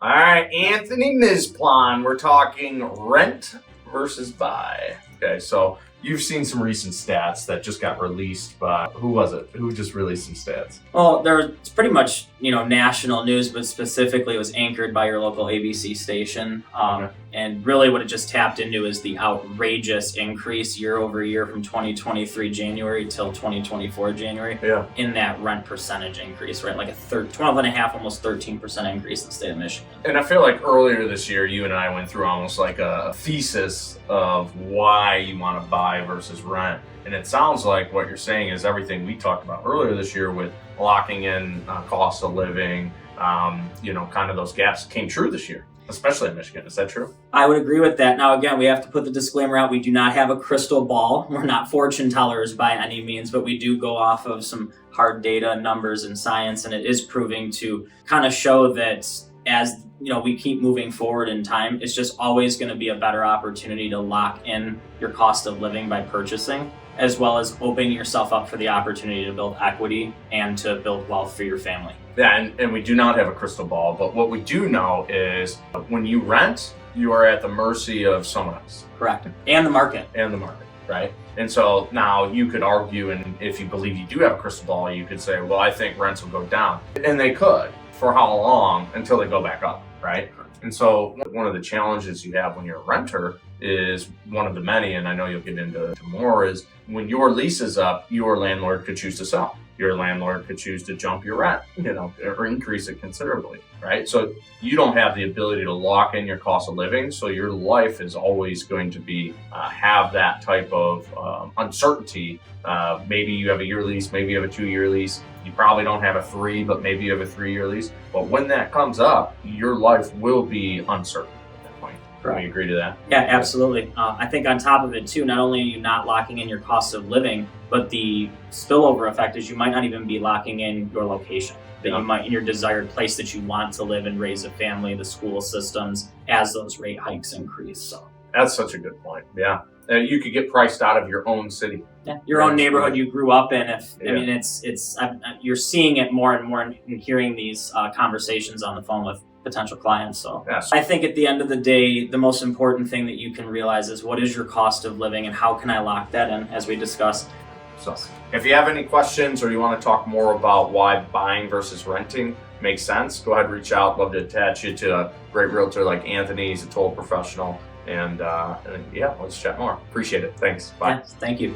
All right, Anthony Misplan, we're talking rent versus buy. Okay, so you've seen some recent stats that just got released by, who was it? Who just released some stats? Well, it's pretty much, national news, but specifically it was anchored by your local ABC station. And really what it just tapped into is the outrageous increase year over year from 2023 January till 2024 January in that rent percentage increase, right? Like a 12.5, almost 13% increase in the state of Michigan. And I feel like earlier this year, you and I went through almost like a thesis of why you want to buy versus rent. And it sounds like what you're saying is everything we talked about earlier this year with locking in cost of living, kind of those gaps came true this year, especially in Michigan. Is that true? I would agree with that. Now, again, we have to put the disclaimer out. We do not have a crystal ball. We're not fortune tellers by any means, but we do go off of some hard data, numbers, and science. And it is proving to kind of show that as we keep moving forward in time, it's just always going to be a better opportunity to lock in your cost of living by purchasing, as well as opening yourself up for the opportunity to build equity and to build wealth for your family. Yeah, and we do not have a crystal ball, but what we do know is when you rent, you are at the mercy of someone else. Correct. And the market. Right? And so now you could argue, and if you believe you do have a crystal ball, you could say, well, I think rents will go down. And they could. For how long? Until they go back up, right? And so one of the challenges you have when you're a renter is one of the many, and I know you'll get into more, is when your lease is up, your landlord could choose to sell. Your landlord could choose to jump your rent, or increase it considerably, right? So you don't have the ability to lock in your cost of living. So your life is always going to be have that type of uncertainty. Maybe you have a year lease, maybe you have a 2-year lease. You probably don't have a 3, but maybe you have a 3-year lease. But when that comes up, your life will be uncertain at that point. Can we agree to that? Yeah, absolutely. I think on top of it too, not only are you not locking in your cost of living, but the spillover effect is you might not even be locking in your location, that you might in your desired place that you want to live and raise a family, the school systems, as those rate hikes increase. So that's such a good point. Yeah. You could get priced out of your own city. Yeah, your own neighborhood you grew up in. You're seeing it more and more and hearing these conversations on the phone with potential clients. So yes. I think at the end of the day, the most important thing that you can realize is what is your cost of living and how can I lock that in, as we discussed. So if you have any questions or you want to talk more about why buying versus renting makes sense, go ahead and reach out. Love to attach you to a great realtor like Anthony. He's a total professional. And let's chat more. Appreciate it. Thanks. Bye. Yeah, thank you.